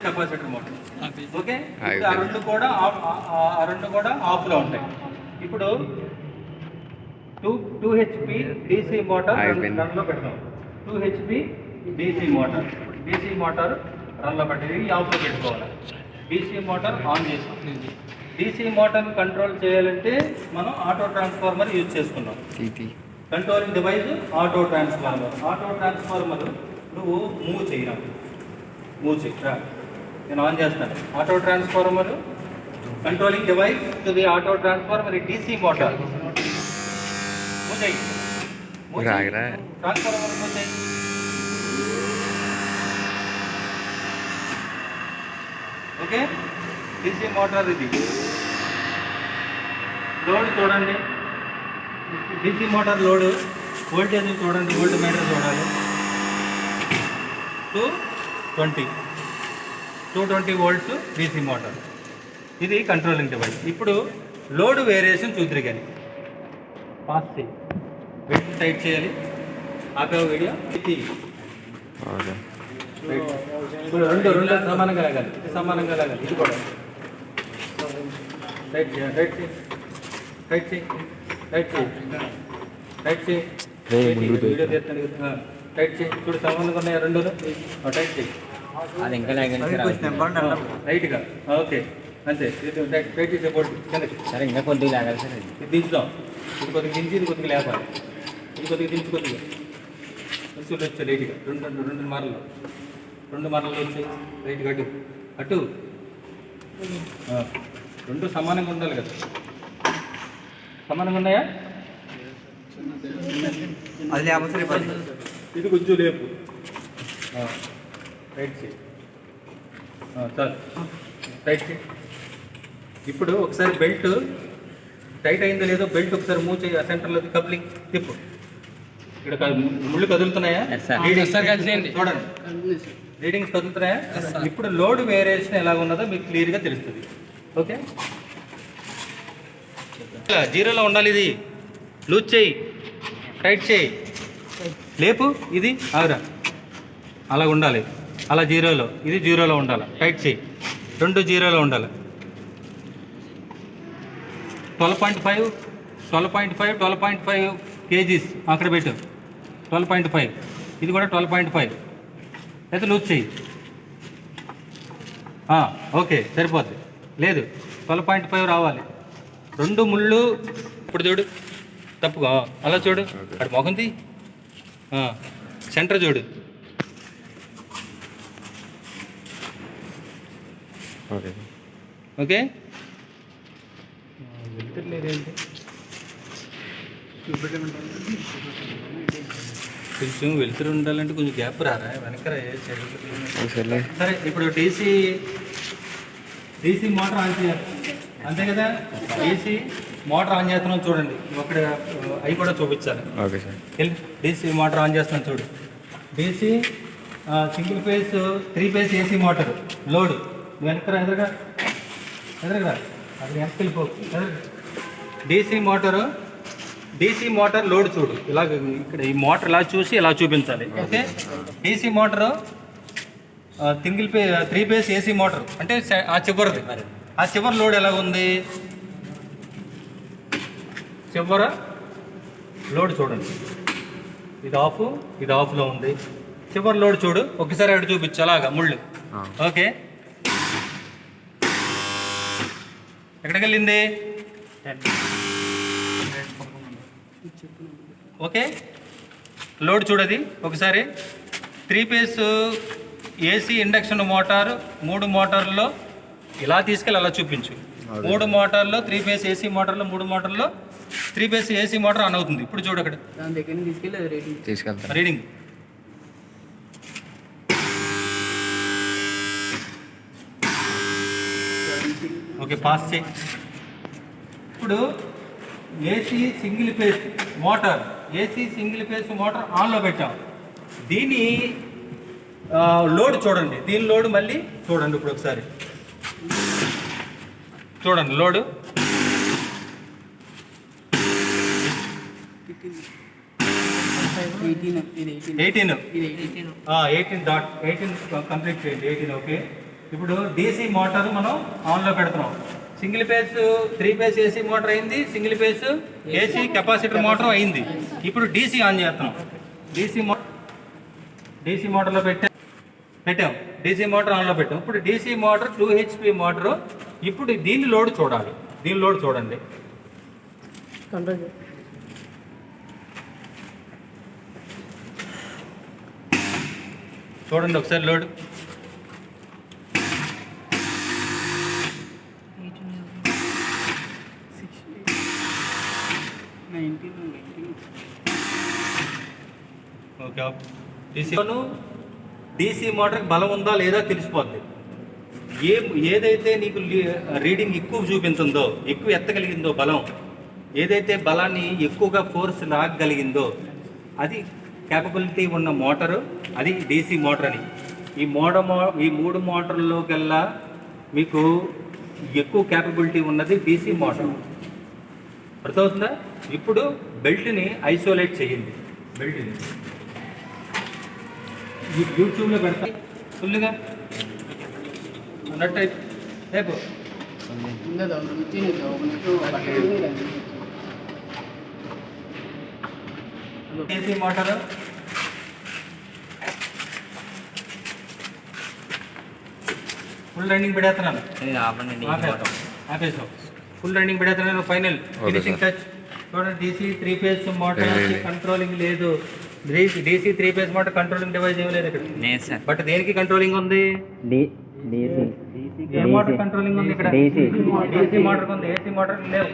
Capacitor motor. Okay, ఆ రెండు కూడా ఆఫ్లో ఉంటాయి. ఇప్పుడు 2 HP DC మోటార్ రన్లో పెడతాం. 2 HP DC మోటార్ రన్లో పెట్టేది ఆఫ్లో పెట్టుకోవాలి. DC మోటార్ ఆన్ చేసాం. DC మోటార్ని కంట్రోల్ చేయాలంటే మనం ఆటో ట్రాన్స్ఫార్మర్ యూజ్ చేసుకున్నాం. కంట్రోలింగ్ డివైస్ ఆటో ట్రాన్స్ఫార్మర్ నువ్వు మూవ్ చేయరా, నేను ఆన్ చేస్తాను. Auto transformer controlling device to the auto transformer DC motor. Move చేయి, ట్రాన్స్ఫార్మర్ మూవ్ చేయి. ఓకే, DC మోటార్ ఇది. లోడ్ చూడండి, DC మోటార్ లోడ్ వోల్టేజ్ చూడండి, వోల్ట్ మీటర్ చూడాలి. 220 వోల్ట్స్ DC మోటార్. ఇది కంట్రోలింగ్ డివైస్. ఇప్పుడు లోడ్ వేరియేషన్ చూద్దరు కానీ పాస్ చేయి, వెయిట్ టైట్ చేయాలి. ఆపే వీడియో ఇప్పుడు రెండు సమానంగా లాగాలి, ఇది సమానంగా లాగాలి. ఇది కూడా టైట్ చేయాలి, టైట్ చేయి, వీడియో తీస్తాను. టైట్ చేయి, చూడు సమానంగా ఉన్నాయి రెండు. టైట్ చేయి, అది ఇంకా రైట్గా. ఓకే, అంతే. టైట్ చేసే బోర్డు సరే, ఇంకా కొద్దిగా లాగాలి సార్. ఇది దించుదాం. ఇది కొద్దిగా దించి, ఇది కొద్దిగా లేపాలి. ఇది కొద్దిగా దించి, కొద్దిగా వచ్చి లైట్గా రెండు మార్లు వచ్చాయి. రైట్గా అటు రెండు సమానంగా ఉండాలి కదా. సమానంగా ఉన్నాయా? అది లేకపోతే ఇది కొంచెం లేపు. రైట్ చేయి, చాలు. రైట్ చేయి. ఇప్పుడు ఒకసారి బెల్ట్ టైట్ అయిందో లేదో బెల్ట్ ఒకసారి మూవ్ చేయి. సెంటర్లో కప్లింగ్ తిప్పు. ఇక్కడ ముళ్ళు కదులుతున్నాయా? చూడండి, రీడింగ్స్ కదులుతున్నాయా? ఇప్పుడు లోడ్ వేరియేషన్ ఎలా ఉన్నదో మీకు క్లియర్గా తెలుస్తుంది. ఓకే, జీరోలో ఉండాలి. ఇది లూజ్ చేయి, టైట్ చేయి, లేపు. ఇది ఆగురా, అలా ఉండాలి. అలా జీరోలో, ఇది జీరోలో ఉండాలి. టైట్ చేయి, రెండు జీరోలో ఉండాలి. 12.5 kgs అక్కడ పెట్టు. 12.5, ఇది కూడా 12.5. అయితే లూజ్ చేయి. ఓకే, సరిపోద్ది. లేదు, 12.5 రావాలి. రెండు ముళ్ళు. ఇప్పుడు చూడు, తప్పుగా అలా చూడు. అక్కడ మొగంది సెంటర్ చూడు. ఓకే, వెళ్తులేదేంటి? కొంచెం వెళ్తురు ఉండాలంటే కొంచెం గ్యాప్ రారా, వెనకరా. సరే, ఇప్పుడు DC మోటార్ ఆన్ చేయాలి, అంతే కదా. DC మోటార్ ఆన్ చేస్తున్నాం చూడండి. ఒకటి అవి కూడా చూపించాలి. DC మోటార్ ఆన్ చేస్తున్నాం చూడు. DC single phase 3 phase AC motor load. వెనకరా, ఎదురుగా అది వెనక్కి వెళ్ళిపో. DC మోటార్ లోడ్ చూడు. ఇలాగ ఇక్కడ ఈ మోటార్ ఇలా చూసి ఇలా చూపించాలి. Okay, DC motor 3 phase AC motor అంటే ఆ చివరిది. ఆ చివరి లోడ్ ఎలా ఉంది? చివర లోడ్ చూడండి. ఇది ఆఫ్లో ఉంది. చివరి లోడ్ చూడు. ఒకసారి అటు చూపించు, అలాగా ముళ్ళు. ఓకే, ఎక్కడికి వెళ్ళింది? ఓకే, లోడ్ చూడది ఒకసారి. 3 phase AC ఇండక్షన్ మోటారు 3 మోటార్లో ఇలా తీసుకెళ్ళి అలా చూపించు. 3 మోటార్లో 3 phase AC మోటార్లో 3 మోటార్లో 3 phase AC motor on అవుతుంది. ఇప్పుడు చూడు, అక్కడ తీసుకెళ్తా రీడింగ్. ఓకే, పాస్ చేయి. ఇప్పుడు AC సింగిల్ ఫేజ్ మోటార్ ఆన్లో పెట్టాం. దీని లోడ్ చూడండి. దీని లోడ్ మళ్ళీ చూడండి. ఇప్పుడు ఒకసారి చూడండి లోడు. 18 కంప్లీట్ చేయండి. 18 ఓకే. ఇప్పుడు డీసీ మోటార్ మనం ఆన్లో పెడుతున్నాం. Single phase 3 phase AC motor అయింది, single phase AC capacitor motor అయింది. ఇప్పుడు డీసీ ఆన్ చేస్తున్నాం. డీసీ మోటార్లో పెట్టాం డీసీ మోటార్ ఆన్లో పెట్టాం. ఇప్పుడు డీసీ మోటార్ 2 HP మోటారు. ఇప్పుడు దీని లోడ్ చూడాలి. దీని లోడ్ చూడండి. చూడండి ఒకసారి లోడ్. ఓకే, డీసీ మోటార్కి బలం ఉందా లేదా తెలిసిపోద్ది. ఏదైతే నీకు రీడింగ్ ఎక్కువ చూపించిందో, ఎక్కువ ఎత్తగలిగిందో బలం, ఏదైతే బలాన్ని ఎక్కువగా ఫోర్స్ లాగగలిగిందో అది క్యాపబిలిటీ ఉన్న మోటారు, అది డీసీ మోటార్ అని. ఈ 3 మోటార్లోకెల్లా మీకు ఎక్కువ క్యాపబిలిటీ ఉన్నది డీసీ మోటార్. అర్థమవుతుందా? ఇప్పుడు బెల్ట్ని ఐసోలేట్ చేయండి. బెల్ట్ని యూట్యూబ్లో పెడతా ఫుల్గా అన్నట్టు రేపు ఏసీ మోటారు ఫుల్ రన్నింగ్ పెడేస్తున్నాను. ఆపేసాం. ఫుల్ రన్నింగ్ పెడేస్తున్నాను. ఫైనల్ ఫినిషింగ్ టచ్ చూడండి. డీసీ 3 ఫేజ్ మోటార్ కంట్రోలింగ్ లేదు. DC 3 phase motor controlling device ఏం లేదు ఇక్కడ. బట్ దేనికి కంట్రోలింగ్ ఉంది? ఏ మోటార్ కంట్రోలింగ్ ఉంది ఇక్కడ? డీసీ మోటార్ ఉంది. ఏసీ మోటార్ లేవు.